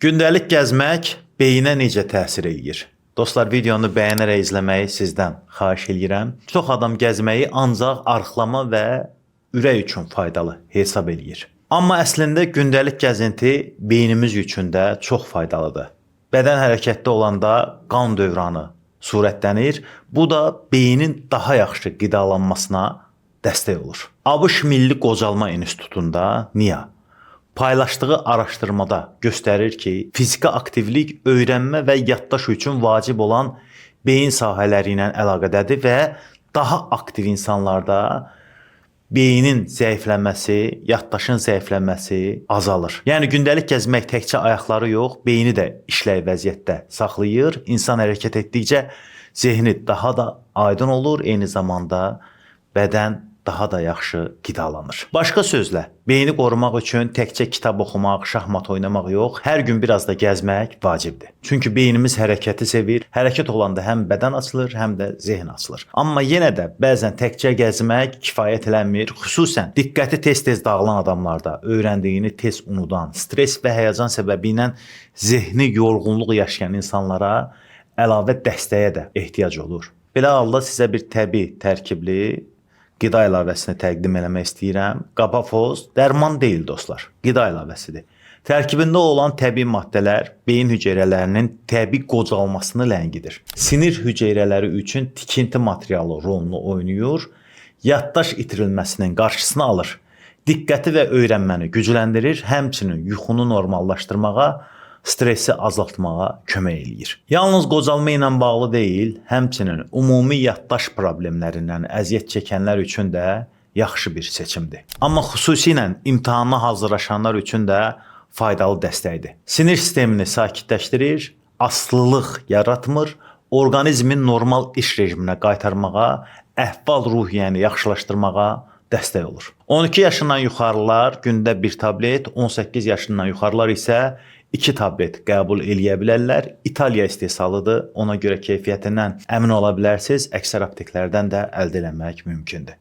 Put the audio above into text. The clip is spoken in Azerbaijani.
Gündəlik gəzmək beyinə necə təsir eləyir? Dostlar, videonu bəyənərək izləməyi sizdən xahiş edirəm. Çox adam gəzməyi ancaq arıqlama və ürək üçün faydalı hesab eləyir. Amma əslində gündəlik gəzinti beynimiz üçün də çox faydalıdır. Bədən hərəkətdə olanda qan dövranı sürətlənir. Bu da beynin daha yaxşı qidalanmasına dəstək olur. ABŞ Milli Qocalma İnstitutunda NIA paylaşdığı araşdırmada göstərir ki, fiziki aktivlik öyrənmə və yaddaş üçün vacib olan beyin sahələri ilə əlaqədədir və daha aktiv insanlarda beynin zəifləməsi, yaddaşın zəifləməsi azalır. Yəni gündəlik gəzmək təkcə ayaqları yox, beyni də işləy vəziyyətdə saxlayır. İnsan hərəkət etdikcə zehni daha da aydın olur, eyni zamanda bədən daha da yaxşı qidalanır. Başqa sözlə, beyni qorumaq üçün təkcə kitab oxumaq, şahmat oynamaq yox, hər gün biraz da gəzmək vacibdir. Çünki beynimiz hərəkəti sevir. Hərəkət olanda həm bədən açılır, həm də zehn açılır. Amma yenə də bəzən təkcə gəzmək kifayət eləmir. Xüsusən diqqəti tez-tez dağılan adamlarda, öyrəndiyini tez unudan, stres və həyəcan səbəbi ilə zehni yorğunluq yaşayan insanlara əlavə dəstəyə də ehtiyac olur. Belə halda sizə bir təbii tərkibli qida əlavəsini təqdim eləmək istəyirəm. Qabafoz dərman deyil dostlar, qida əlavəsidir. Tərkibində olan təbii maddələr beyin hüceyrələrinin təbii qocalmasını ləngidir. Sinir hüceyrələri üçün tikinti materialı rolunu oynayır, yaddaş itirilməsinin qarşısını alır, diqqəti və öyrənməni gücləndirir, həmçinin yuxunu normallaşdırmağa, stresi azaltmağa kömək eləyir. Yalnız qocalma ilə bağlı deyil, həmçinin ümumi yaddaş problemlərindən əziyyət çəkənlər üçün də yaxşı bir seçimdir. Amma xüsusilə imtahana hazırlaşanlar üçün də faydalı dəstəkdir. Sinir sistemini sakitləşdirir, asılılıq yaratmır, orqanizmin normal iş rejiminə qaytarmağa, əhval-ruhiyyəni yaxşılaşdırmağa dəstək olur. 12 yaşından yuxarılar gündə 1 tablet, 18 yaşından yuxarılar isə 2 tablet qəbul eləyə bilərlər. İtaliya istehsalıdır. Ona görə keyfiyyətindən əmin ola bilərsiniz. Əksər apteklərdən də əldə etmək mümkündür.